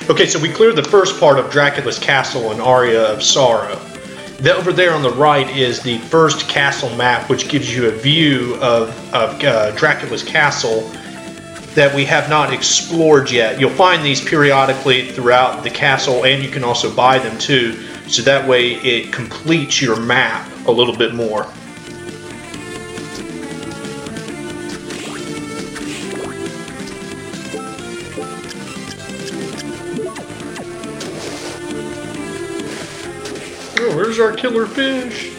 Okay, so we cleared the first part of Dracula's castle in Aria of Sorrow. Then over there on the right is the first castle map, which gives you a view of Dracula's castle that we have not explored yet. You'll find these periodically throughout the castle, and you can also buy them too, so that way it completes your map a little bit more. Oh, where's our killer fish?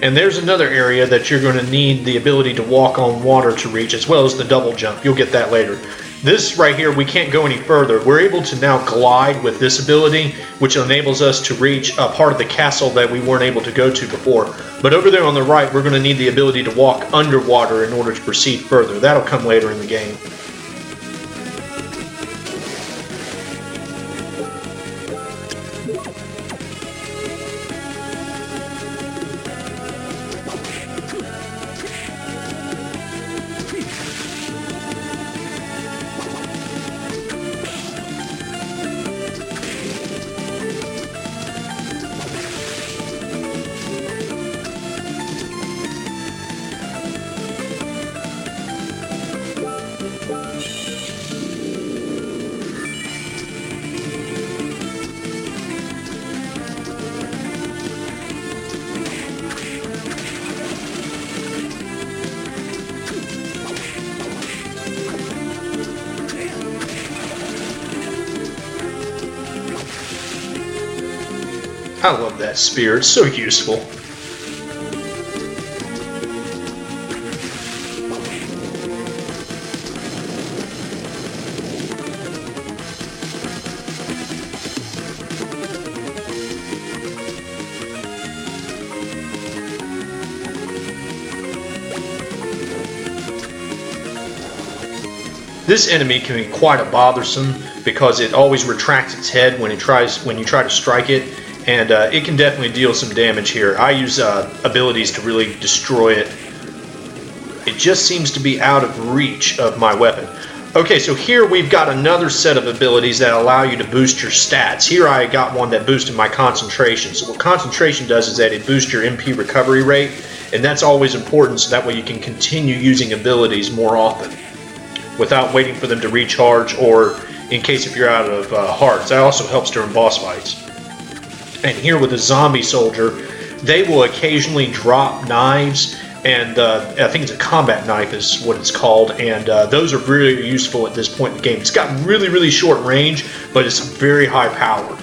And there's another area that you're going to need the ability to walk on water to reach, as well as the double jump. You'll get that later. This right here, we can't go any further. We're able to now glide with this ability, which enables us to reach a part of the castle that we weren't able to go to before. But over there on the right, we're going to need the ability to walk underwater in order to proceed further. That'll come later in the game. I love that spear, it's so useful. This enemy can be quite bothersome because it always retracts its head when you try to strike it, and it can definitely deal some damage here. I use abilities to really destroy it. It just seems to be out of reach of my weapon. Okay, so here we've got another set of abilities that allow you to boost your stats. Here I got one that boosted my concentration. So what concentration does is that it boosts your MP recovery rate, and that's always important so that way you can continue using abilities more often without waiting for them to recharge, or in case if you're out of hearts. That also helps during boss fights. And here with a zombie soldier, they will occasionally drop knives, and I think it's a combat knife is what it's called, and those are really useful at this point in the game. It's got really, really short range, but it's very high powered.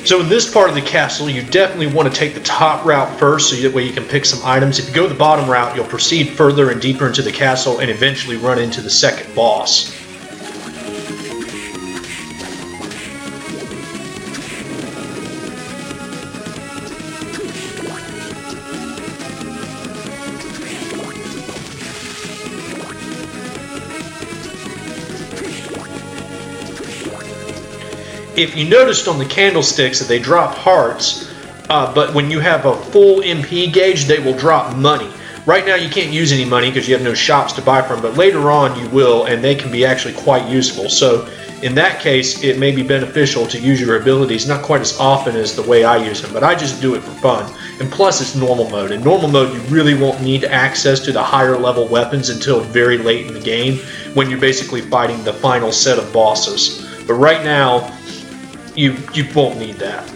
So in this part of the castle, you definitely want to take the top route first, so that way you can pick some items. If you go the bottom route, you'll proceed further and deeper into the castle and eventually run into the second boss. If you noticed on the candlesticks that they drop hearts, but when you have a full MP gauge, they will drop money. Right now you can't use any money because you have no shops to buy from, but later on you will, and they can be actually quite useful. So in that case, it may be beneficial to use your abilities, not quite as often as the way I use them, but I just do it for fun. And plus it's normal mode. In normal mode, you really won't need access to the higher level weapons until very late in the game, when you're basically fighting the final set of bosses. But right now, you won't need that.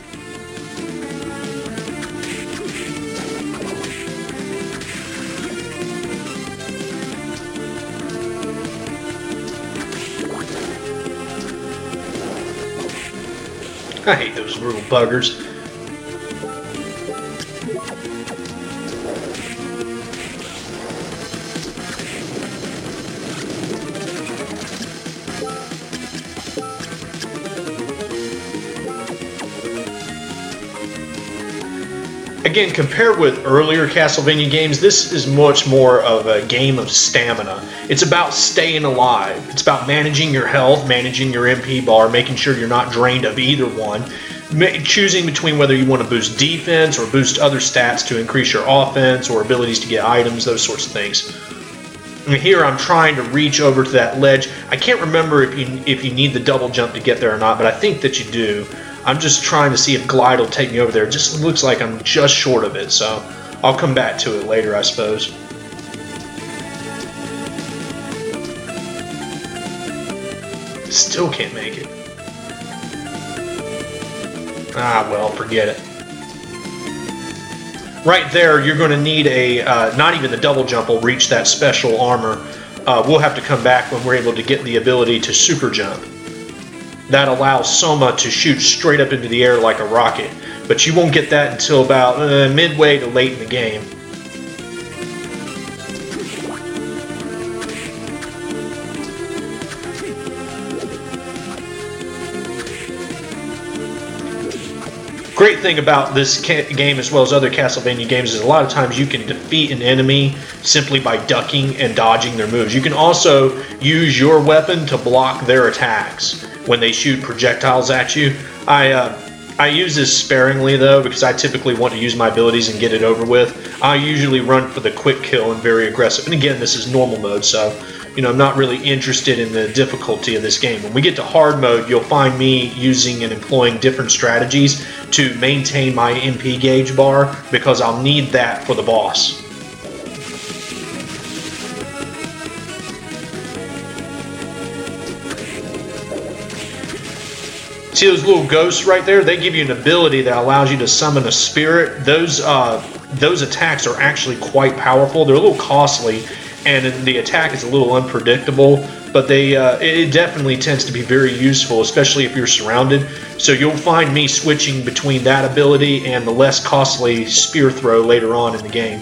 I hate those little buggers. Again, compared with earlier Castlevania games, this is much more of a game of stamina. It's about staying alive. It's about managing your health, managing your MP bar, making sure you're not drained of either one, choosing between whether you want to boost defense or boost other stats to increase your offense or abilities to get items, those sorts of things. And here I'm trying to reach over to that ledge. I can't remember if you need the double jump to get there or not, but I think that you do. I'm just trying to see if glide will take me over there. It just looks like I'm just short of it, so I'll come back to it later, I suppose. Still can't make it. Ah, well, forget it. Right there, you're going to need a, not even the double jump will reach that special armor. We'll have to come back when we're able to get the ability to super jump. That allows Soma to shoot straight up into the air like a rocket, but you won't get that until about midway to late in the game. Great thing about this game, as well as other Castlevania games, is a lot of times you can defeat an enemy simply by ducking and dodging their moves. You can also use your weapon to block their attacks when they shoot projectiles at you. I use this sparingly though, because I typically want to use my abilities and get it over with. I usually run for the quick kill and very aggressive. And again, this is normal mode, so I'm not really interested in the difficulty of this game. When we get to hard mode, you'll find me using and employing different strategies to maintain my MP gauge bar, because I'll need that for the boss. See those little ghosts right there? They give you an ability that allows you to summon a spirit. Those attacks are actually quite powerful. They're a little costly, and the attack is a little unpredictable, but it definitely tends to be very useful, especially if you're surrounded. So you'll find me switching between that ability and the less costly spear throw later on in the game.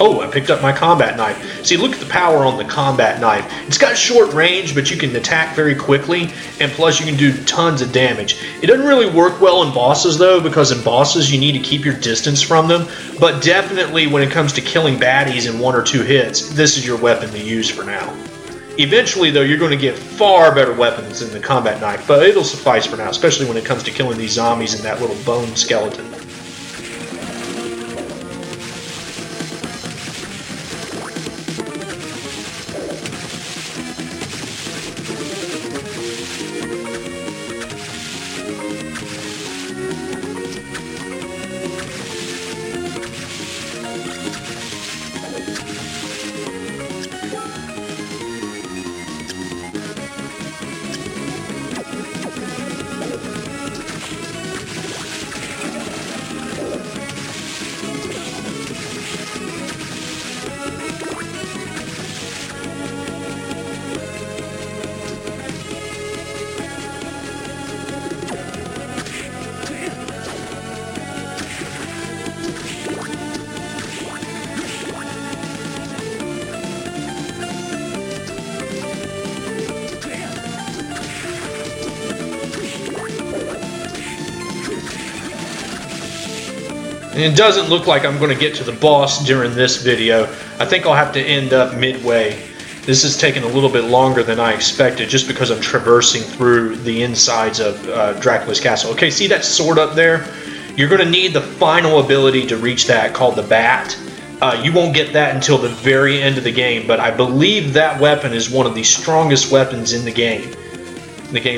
Oh, I picked up my combat knife. See, look at the power on the combat knife. It's got short range, but you can attack very quickly, and plus you can do tons of damage. It doesn't really work well in bosses, though, because in bosses you need to keep your distance from them, but definitely when it comes to killing baddies in 1 or 2 hits, this is your weapon to use for now. Eventually, though, you're going to get far better weapons than the combat knife, but it'll suffice for now, especially when it comes to killing these zombies and that little bone skeleton. And it doesn't look like I'm going to get to the boss during this video. I think I'll have to end up midway. This is taking a little bit longer than I expected, just because I'm traversing through the insides of Dracula's castle. Okay, see that sword up there? You're going to need the final ability to reach that, called the Bat. You won't get that until the very end of the game, but I believe that weapon is one of the strongest weapons in the game.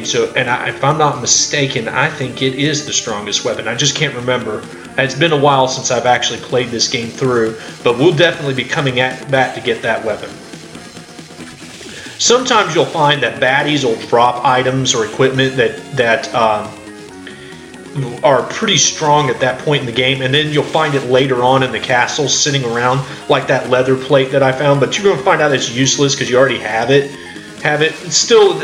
So, and if I'm not mistaken, I think it is the strongest weapon. I just can't remember. It's been a while since I've actually played this game through, but we'll definitely be coming back to get that weapon. Sometimes you'll find that baddies will drop items or equipment that are pretty strong at that point in the game, and then you'll find it later on in the castle sitting around, like that leather plate that I found, but you're going to find out it's useless because you already have it. It's still,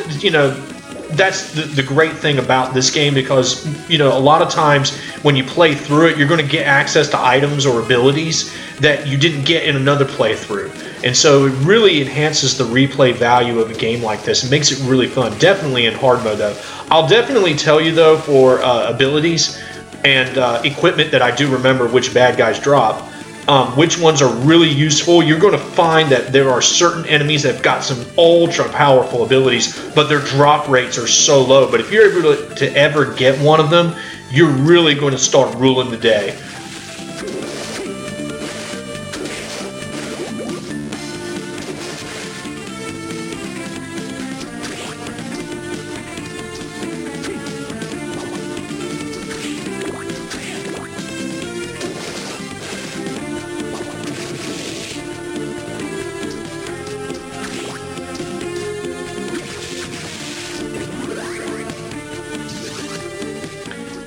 that's the great thing about this game, because you know, a lot of times when you play through it, you're going to get access to items or abilities that you didn't get in another playthrough, and so it really enhances the replay value of a game like this. It makes it really fun. Definitely in hard mode though. I'll definitely tell you though, for abilities and equipment that I do remember which bad guys drop, which ones are really useful. You're going to find that there are certain enemies that have got some ultra powerful abilities, but their drop rates are so low. But if you're able to ever get one of them, you're really going to start ruling the day.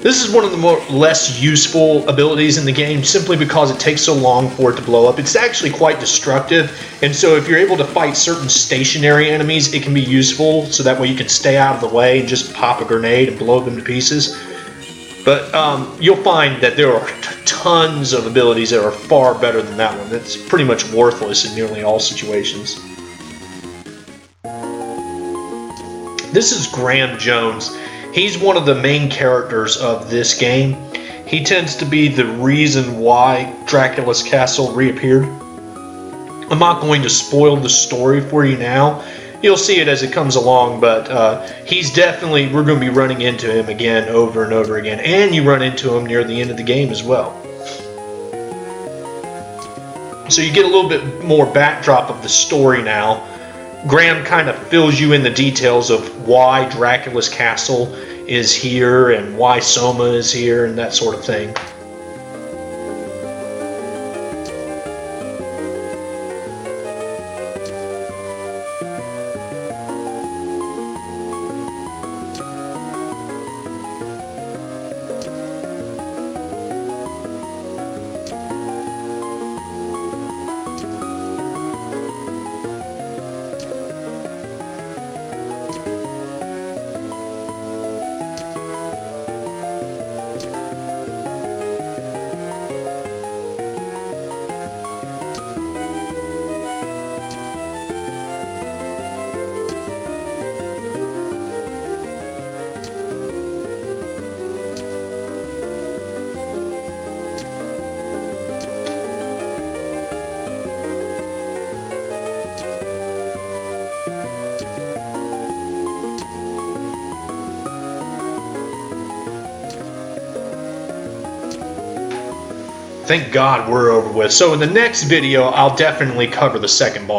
This is one of the less useful abilities in the game, simply because it takes so long for it to blow up. It's actually quite destructive, and so if you're able to fight certain stationary enemies, it can be useful, so that way you can stay out of the way and just pop a grenade and blow them to pieces. But you'll find that there are tons of abilities that are far better than that one. It's pretty much worthless in nearly all situations. This is Graham Jones. He's one of the main characters of this game. He tends to be the reason why Dracula's castle reappeared. I'm not going to spoil the story for you now. You'll see it as it comes along, but he's definitely, we're going to be running into him again over and over again, and you run into him near the end of the game as well. So you get a little bit more backdrop of the story now. Graham kind of fills you in the details of why Dracula's castle is here and why Soma is here and that sort of thing. Thank God we're over with. So in the next video, I'll definitely cover the second boss.